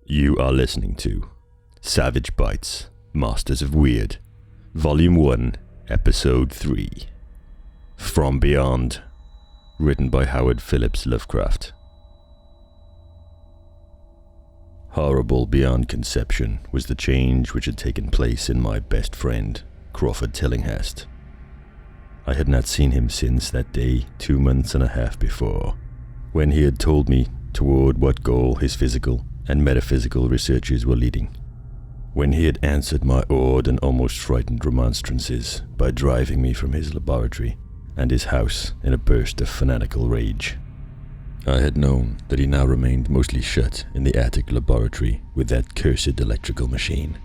You are listening to Savage Bites, Masters of Weird, Volume 1, Episode 3. From Beyond, written by Howard Phillips Lovecraft. Horrible beyond conception was the change which had taken place in my best friend, Crawford Tillinghast. I had not seen him since that day 2 months and a half before, when he had told me toward what goal his physical and metaphysical researches were leading, when he had answered my awed and almost frightened remonstrances by driving me from his laboratory and his house in a burst of fanatical rage. I had known that he now remained mostly shut in the attic laboratory with that cursed electrical machine,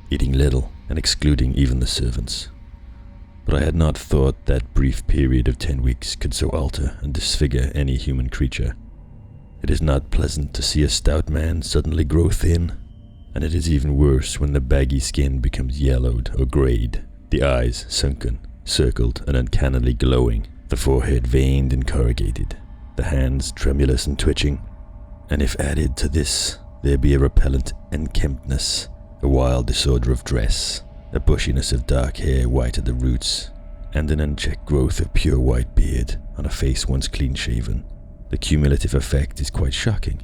eating little and excluding even the servants. But I had not thought that brief period of 10 weeks could so alter and disfigure any human creature. It is not pleasant to see a stout man suddenly grow thin, and it is even worse when the baggy skin becomes yellowed or grayed, the eyes sunken, circled and uncannily glowing, the forehead veined and corrugated, the hands tremulous and twitching, and if added to this there be a repellent unkemptness, a wild disorder of dress, a bushiness of dark hair white at the roots, and an unchecked growth of pure white beard on a face once clean-shaven, the cumulative effect is quite shocking.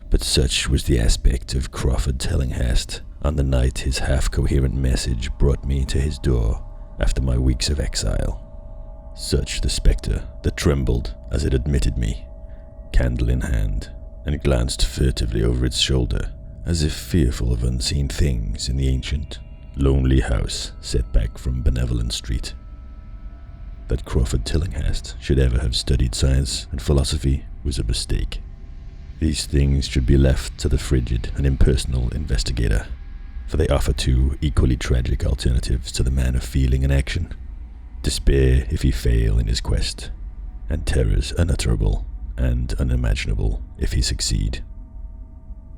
But such was the aspect of Crawford Tillinghast on the night his half-coherent message brought me to his door after my weeks of exile. Such the spectre that trembled as it admitted me, candle in hand, and glanced furtively over its shoulder as if fearful of unseen things in the ancient, lonely house set back from Benevolent Street. That Crawford Tillinghast should ever have studied science and philosophy was a mistake. These things should be left to the frigid and impersonal investigator, for they offer two equally tragic alternatives to the man of feeling and action: despair if he fail in his quest, and terrors unutterable and unimaginable if he succeed.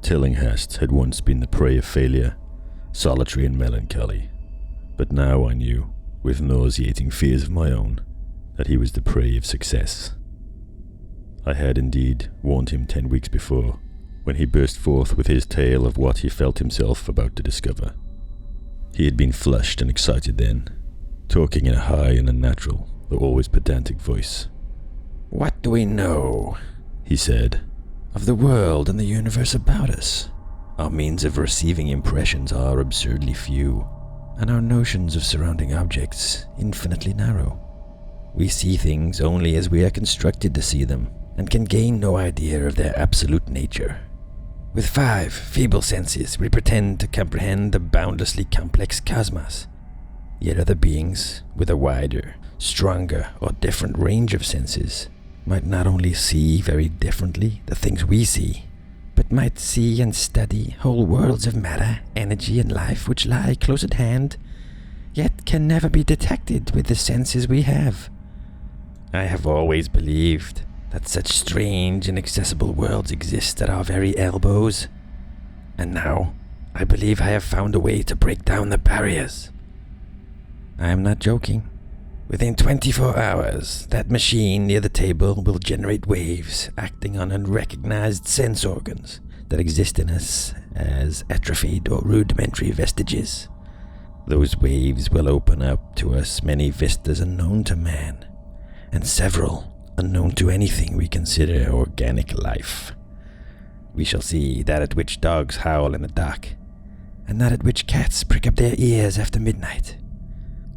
Tillinghast had once been the prey of failure, solitary and melancholy, but now I knew, with nauseating fears of my own, that he was the prey of success. I had indeed warned him 10 weeks before, when he burst forth with his tale of what he felt himself about to discover. He had been flushed and excited then, talking in a high and unnatural, though always pedantic voice. "What do we know," he said, "of the world and the universe about us? Our means of receiving impressions are absurdly few, and our notions of surrounding objects infinitely narrow. We see things only as we are constructed to see them, and can gain no idea of their absolute nature. With 5 feeble senses, we pretend to comprehend the boundlessly complex cosmos. Yet other beings, with a wider, stronger, or different range of senses, might not only see very differently the things we see, but might see and study whole worlds of matter, energy, and life which lie close at hand, yet can never be detected with the senses we have. I have always believed that such strange, inaccessible worlds exist at our very elbows, and now I believe I have found a way to break down the barriers. I am not joking. Within 24 hours, that machine near the table will generate waves acting on unrecognized sense organs that exist in us as atrophied or rudimentary vestiges. Those waves will open up to us many vistas unknown to man, and several unknown to anything we consider organic life. We shall see that at which dogs howl in the dark, and that at which cats prick up their ears after midnight.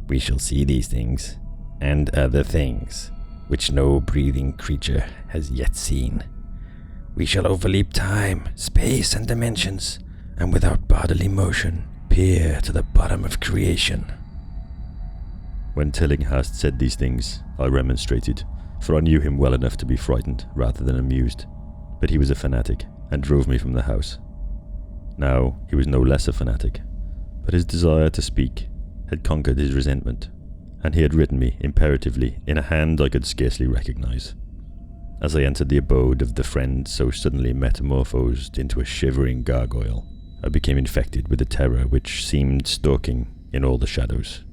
We shall see these things, and other things, which no breathing creature has yet seen. We shall overleap time, space, and dimensions, and without bodily motion, peer to the bottom of creation." When Tillinghast said these things, I remonstrated, for I knew him well enough to be frightened rather than amused, but he was a fanatic and drove me from the house. Now he was no less a fanatic, but his desire to speak had conquered his resentment, and he had written me imperatively in a hand I could scarcely recognize. As I entered the abode of the friend so suddenly metamorphosed into a shivering gargoyle, I became infected with a terror which seemed stalking in all the shadows.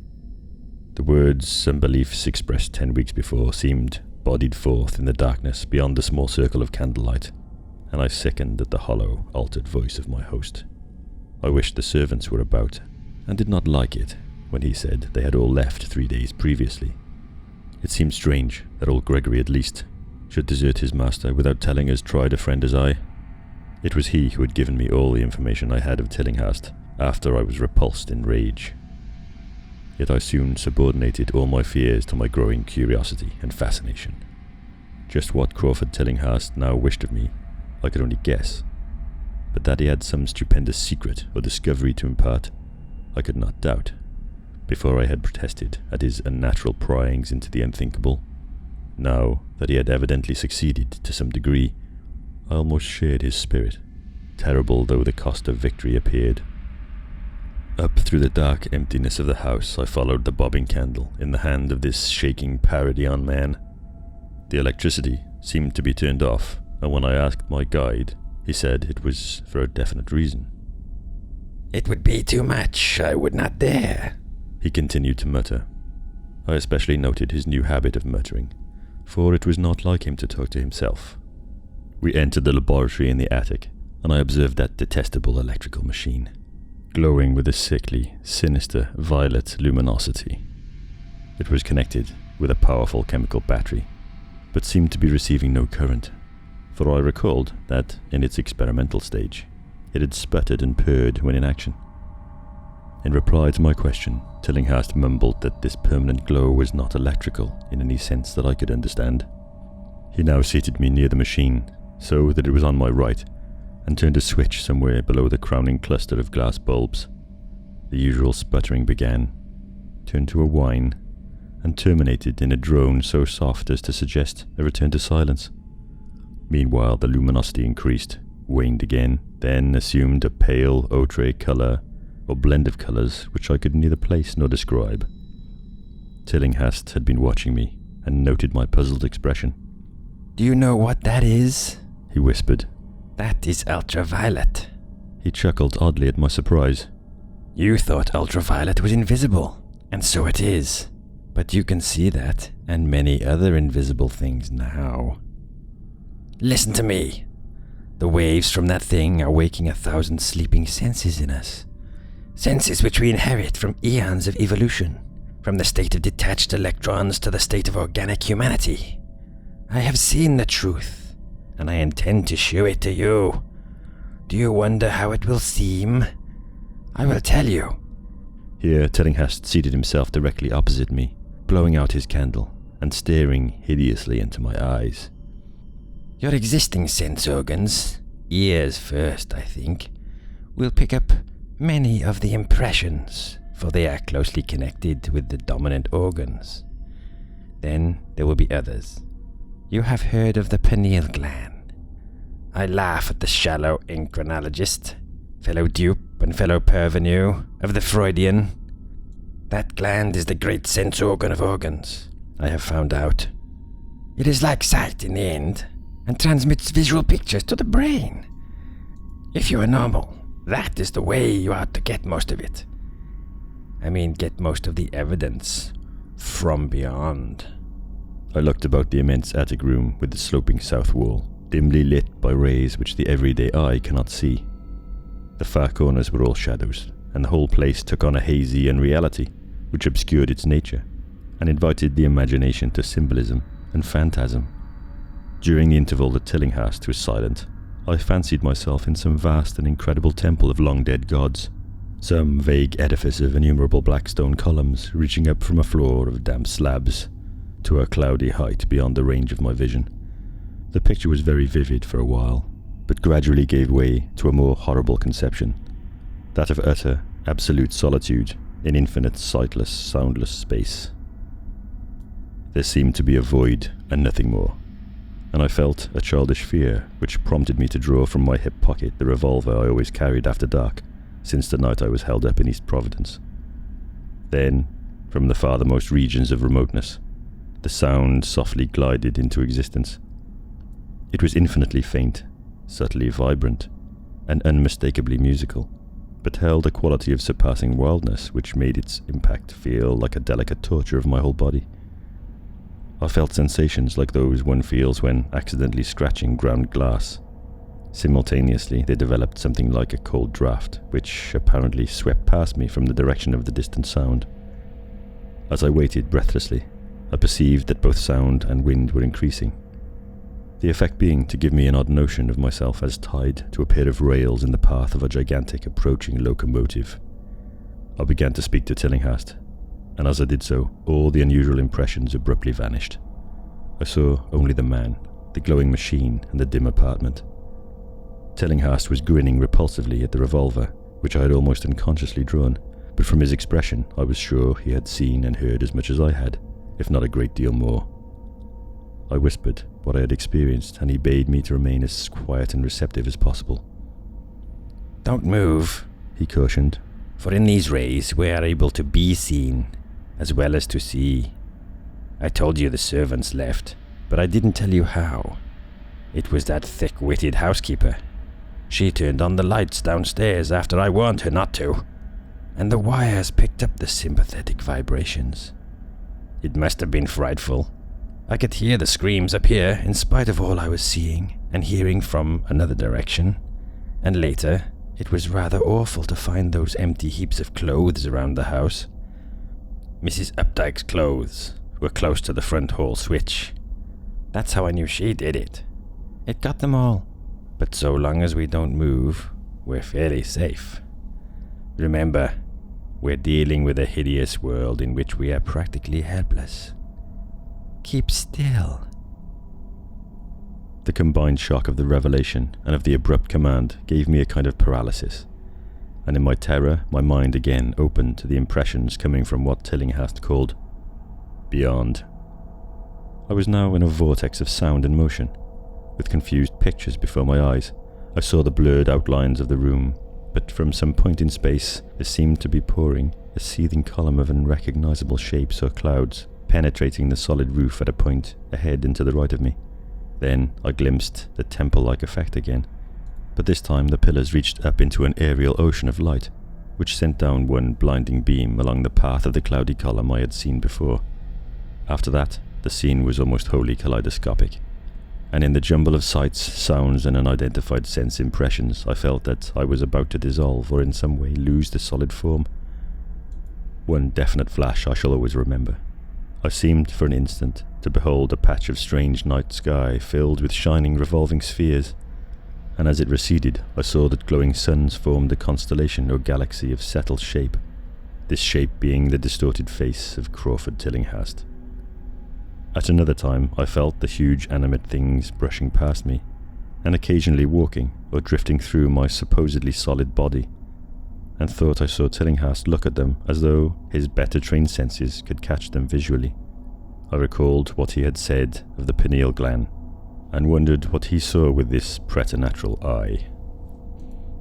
The words and beliefs expressed 10 weeks before seemed bodied forth in the darkness beyond the small circle of candlelight, and I sickened at the hollow, altered voice of my host. I wished the servants were about, and did not like it when he said they had all left 3 days previously. It seemed strange that old Gregory, at least, should desert his master without telling as tried a friend as I. It was he who had given me all the information I had of Tillinghast after I was repulsed in rage. Yet I soon subordinated all my fears to my growing curiosity and fascination. Just what Crawford Tillinghast now wished of me, I could only guess, but that he had some stupendous secret or discovery to impart, I could not doubt, before I had protested at his unnatural pryings into the unthinkable. Now that he had evidently succeeded to some degree, I almost shared his spirit, terrible though the cost of victory appeared. Up through the dark emptiness of the house I followed the bobbing candle in the hand of this shaking parody-on man. The electricity seemed to be turned off, and when I asked my guide, he said it was for a definite reason. "It would be too much, I would not dare," he continued to mutter. I especially noted his new habit of muttering, for it was not like him to talk to himself. We entered the laboratory in the attic, and I observed that detestable electrical machine, glowing with a sickly, sinister, violet luminosity. It was connected with a powerful chemical battery, but seemed to be receiving no current, for I recalled that, in its experimental stage, it had sputtered and purred when in action. In reply to my question, Tillinghast mumbled that this permanent glow was not electrical in any sense that I could understand. He now seated me near the machine, so that it was on my right, and turned a switch somewhere below the crowning cluster of glass bulbs. The usual sputtering began, turned to a whine, and terminated in a drone so soft as to suggest a return to silence. Meanwhile, the luminosity increased, waned again, then assumed a pale ochre colour, or blend of colours which I could neither place nor describe. Tillinghast had been watching me, and noted my puzzled expression. "Do you know what that is?" he whispered. "That is ultraviolet." He chuckled oddly at my surprise. "You thought ultraviolet was invisible, and so it is. But you can see that, and many other invisible things now. Listen to me. The waves from that thing are waking 1,000 sleeping senses in us. Senses which we inherit from eons of evolution, from the state of detached electrons to the state of organic humanity. I have seen the truth, and I intend to show it to you. Do you wonder how it will seem? I will tell you." Here Tillinghast seated himself directly opposite me, blowing out his candle and staring hideously into my eyes. "Your existing sense organs, ears first, I think, will pick up many of the impressions, for they are closely connected with the dominant organs. Then there will be others. You have heard of the pineal gland. I laugh at the shallow enchronologist, fellow dupe and fellow parvenu of the Freudian. That gland is the great sense organ of organs, I have found out. It is like sight in the end, and transmits visual pictures to the brain. If you are normal, that is the way you ought to get most of it. I mean, get most of the evidence from beyond." I looked about the immense attic room with the sloping south wall, dimly lit by rays which the everyday eye cannot see. The far corners were all shadows, and the whole place took on a hazy unreality which obscured its nature, and invited the imagination to symbolism and phantasm. During the interval that Tillinghast was silent, I fancied myself in some vast and incredible temple of long-dead gods, some vague edifice of innumerable black stone columns reaching up from a floor of damp slabs to a cloudy height beyond the range of my vision. The picture was very vivid for a while, but gradually gave way to a more horrible conception, that of utter, absolute solitude in infinite sightless, soundless space. There seemed to be a void and nothing more, and I felt a childish fear which prompted me to draw from my hip pocket the revolver I always carried after dark, since the night I was held up in East Providence. Then, from the farthermost regions of remoteness, the sound softly glided into existence. It was infinitely faint, subtly vibrant, and unmistakably musical, but held a quality of surpassing wildness which made its impact feel like a delicate torture of my whole body. I felt sensations like those one feels when accidentally scratching ground glass, Simultaneously, they developed something like a cold draft, which apparently swept past me from the direction of the distant sound. As I waited breathlessly, I perceived that both sound and wind were increasing, the effect being to give me an odd notion of myself as tied to a pair of rails in the path of a gigantic approaching locomotive. I began to speak to Tillinghast, and as I did so, all the unusual impressions abruptly vanished. I saw only the man, the glowing machine, and the dim apartment. Tillinghast was grinning repulsively at the revolver, which I had almost unconsciously drawn, but from his expression I was sure he had seen and heard as much as I had, if not a great deal more. I whispered what I had experienced, and he bade me to remain as quiet and receptive as possible. "Don't move," he cautioned, "for in these rays we are able to be seen, as well as to see. I told you the servants left, but I didn't tell you how. It was that thick-witted housekeeper. She turned on the lights downstairs after I warned her not to, and the wires picked up the sympathetic vibrations. It must have been frightful. I could hear the screams up here in spite of all I was seeing and hearing from another direction, and later it was rather awful to find those empty heaps of clothes around the house. Mrs. Updike's clothes were close to the front hall switch. That's how I knew she did it. It got them all. But so long as we don't move, we're fairly safe. Remember, we're dealing with a hideous world in which we are practically helpless. Keep still." The combined shock of the revelation and of the abrupt command gave me a kind of paralysis, and in my terror my mind again opened to the impressions coming from what Tillinghast called beyond. I was now in a vortex of sound and motion, with confused pictures before my eyes. I saw the blurred outlines of the room, but from some point in space there seemed to be pouring a seething column of unrecognizable shapes or clouds, penetrating the solid roof at a point ahead and to the right of me. Then I glimpsed the temple-like effect again, but this time the pillars reached up into an aerial ocean of light, which sent down one blinding beam along the path of the cloudy column I had seen before. After that, the scene was almost wholly kaleidoscopic, and in the jumble of sights, sounds, and unidentified sense impressions, I felt that I was about to dissolve or in some way lose the solid form. One definite flash I shall always remember. I seemed for an instant to behold a patch of strange night sky filled with shining revolving spheres, and as it receded I saw that glowing suns formed a constellation or galaxy of settled shape, this shape being the distorted face of Crawford Tillinghast. At another time I felt the huge animate things brushing past me, and occasionally walking or drifting through my supposedly solid body, and thought I saw Tillinghast look at them as though his better trained senses could catch them visually. I recalled what he had said of the pineal gland, and wondered what he saw with this preternatural eye.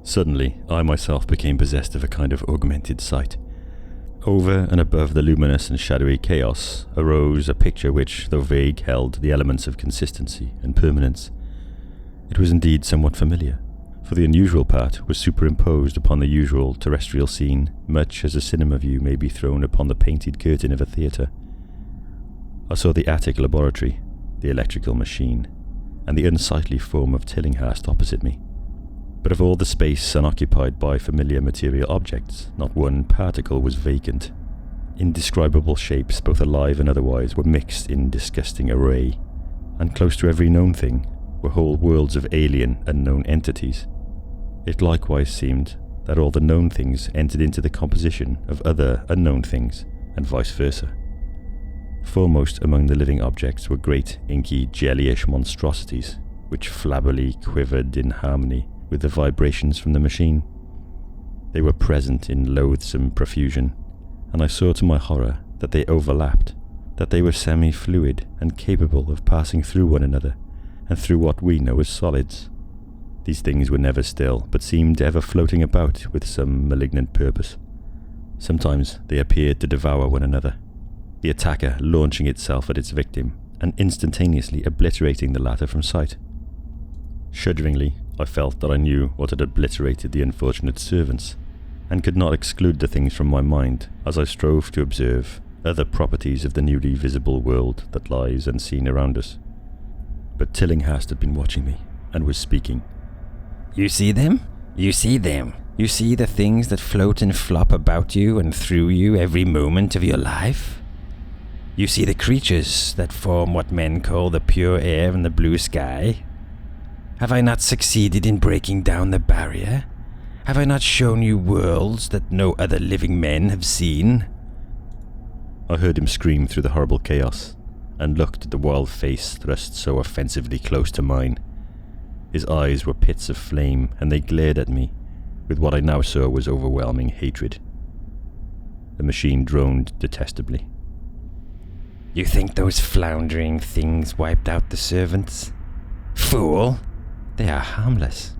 Suddenly, I myself became possessed of a kind of augmented sight. Over and above the luminous and shadowy chaos arose a picture which, though vague, held the elements of consistency and permanence. It was indeed somewhat familiar, for the unusual part was superimposed upon the usual terrestrial scene, much as a cinema view may be thrown upon the painted curtain of a theatre. I saw the attic laboratory, the electrical machine, and the unsightly form of Tillinghast opposite me. But of all the space unoccupied by familiar material objects, not one particle was vacant. Indescribable shapes, both alive and otherwise, were mixed in disgusting array, and close to every known thing were whole worlds of alien, unknown entities. It likewise seemed that all the known things entered into the composition of other unknown things, and vice versa. Foremost among the living objects were great, inky, jellyish monstrosities, which flabbily quivered in harmony with the vibrations from the machine. They were present in loathsome profusion, and I saw to my horror that they overlapped, that they were semi-fluid and capable of passing through one another, and through what we know as solids. These things were never still, but seemed ever floating about with some malignant purpose. Sometimes they appeared to devour one another, the attacker launching itself at its victim, and instantaneously obliterating the latter from sight. Shudderingly, I felt that I knew what had obliterated the unfortunate servants, and could not exclude the things from my mind as I strove to observe other properties of the newly visible world that lies unseen around us. But Tillinghast had been watching me, and was speaking. You see them? You see them. You see the things that float and flop about you and through you every moment of your life? You see the creatures that form what men call the pure air and the blue sky? Have I not succeeded in breaking down the barrier? Have I not shown you worlds that no other living men have seen? I heard him scream through the horrible chaos, and looked at the wild face thrust so offensively close to mine. His eyes were pits of flame, and they glared at me with what I now saw was overwhelming hatred. The machine droned detestably. You think those floundering things wiped out the servants? Fool! They are harmless.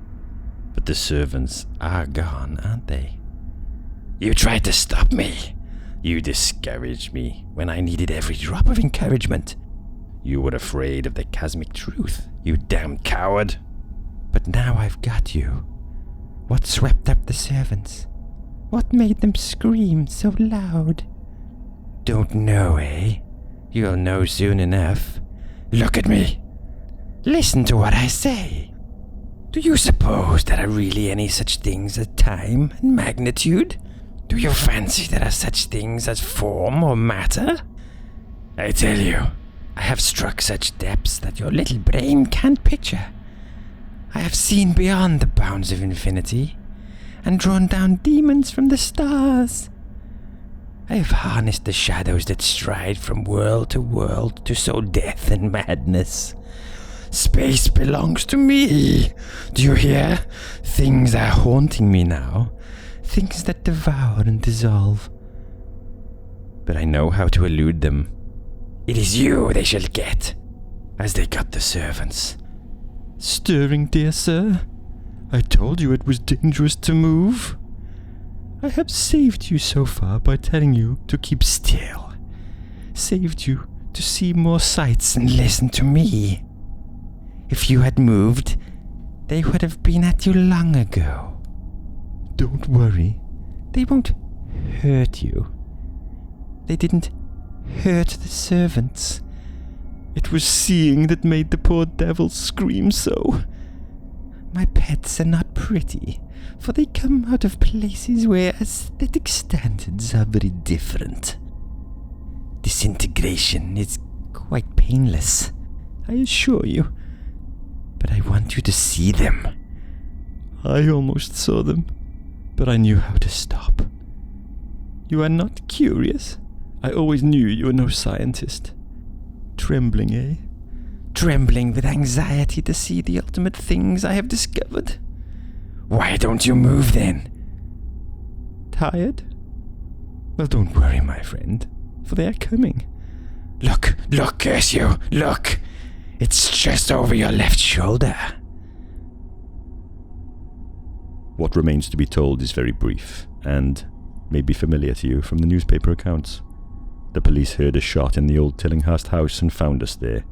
But the servants are gone, aren't they? You tried to stop me. You discouraged me when I needed every drop of encouragement. You were afraid of the cosmic truth, you damned coward. But now I've got you. What swept up the servants? What made them scream so loud? Don't know, eh? You'll know soon enough. Look at me. Listen to what I say. Do you suppose there are really any such things as time and magnitude? Do you fancy there are such things as form or matter? I tell you, I have struck such depths that your little brain can't picture. I have seen beyond the bounds of infinity, and drawn down demons from the stars. I have harnessed the shadows that stride from world to world to sow death and madness. Space belongs to me. Do you hear? Things are haunting me now. Things that devour and dissolve. But I know how to elude them. It is you they shall get, as they got the servants. Stirring, dear sir? I told you it was dangerous to move. I have saved you so far by telling you to keep still. Saved you to see more sights and listen to me. If you had moved, they would have been at you long ago. Don't worry. They won't hurt you. They didn't hurt the servants. It was seeing that made the poor devils scream so. My pets are not pretty, for they come out of places where aesthetic standards are very different. Disintegration is quite painless, I assure you. But I want you to see them. I almost saw them, but I knew how to stop. You are not curious? I always knew you were no scientist. Trembling, eh? Trembling with anxiety to see the ultimate things I have discovered. Why don't you move then? Tired? Well, don't worry, my friend, for they are coming. Look, curse you, look! It's just over your left shoulder. What remains to be told is very brief, and may be familiar to you from the newspaper accounts. The police heard a shot in the old Tillinghast house and found us there.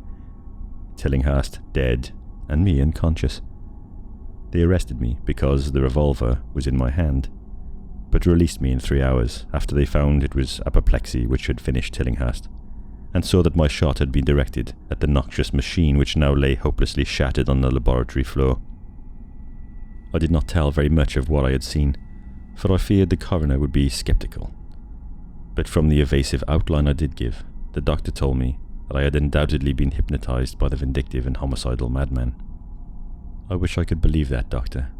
Tillinghast dead, and me unconscious. They arrested me because the revolver was in my hand, but released me in 3 hours after they found it was apoplexy which had finished Tillinghast, and saw that my shot had been directed at the noxious machine which now lay hopelessly shattered on the laboratory floor. I did not tell very much of what I had seen, for I feared the coroner would be sceptical. But from the evasive outline I did give, the doctor told me that I had undoubtedly been hypnotized by the vindictive and homicidal madman. I wish I could believe that, Doctor.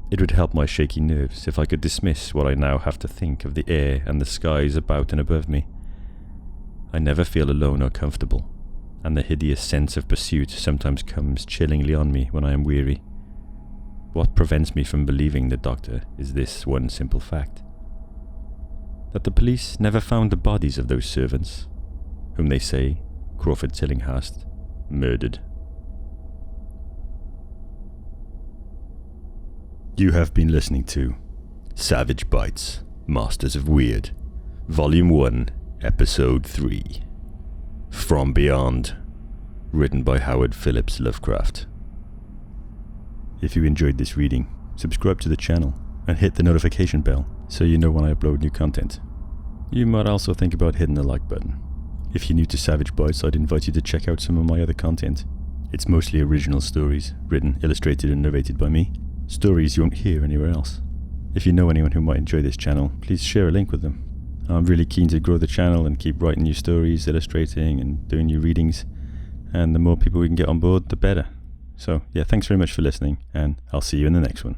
It would help my shaky nerves if I could dismiss what I now have to think of the air and the skies about and above me. I never feel alone or comfortable, and the hideous sense of pursuit sometimes comes chillingly on me when I am weary. What prevents me from believing the doctor is this one simple fact: that the police never found the bodies of those servants, whom they say Crawford Tillinghast murdered. You have been listening to Savage Bites, Masters of Weird, Volume 1, Episode 3. From Beyond, written by Howard Phillips Lovecraft. If you enjoyed this reading, subscribe to the channel and hit the notification bell so you know when I upload new content. You might also think about hitting the like button. If you're new to Savage Bites, I'd invite you to check out some of my other content. It's mostly original stories, written, illustrated and narrated by me. stories you won't hear anywhere else. If you know anyone who might enjoy this channel, please share a link with them. I'm really keen to grow the channel and keep writing new stories, illustrating and doing new readings, and the more people we can get on board, the better. So yeah, thanks very much for listening, and I'll see you in the next one.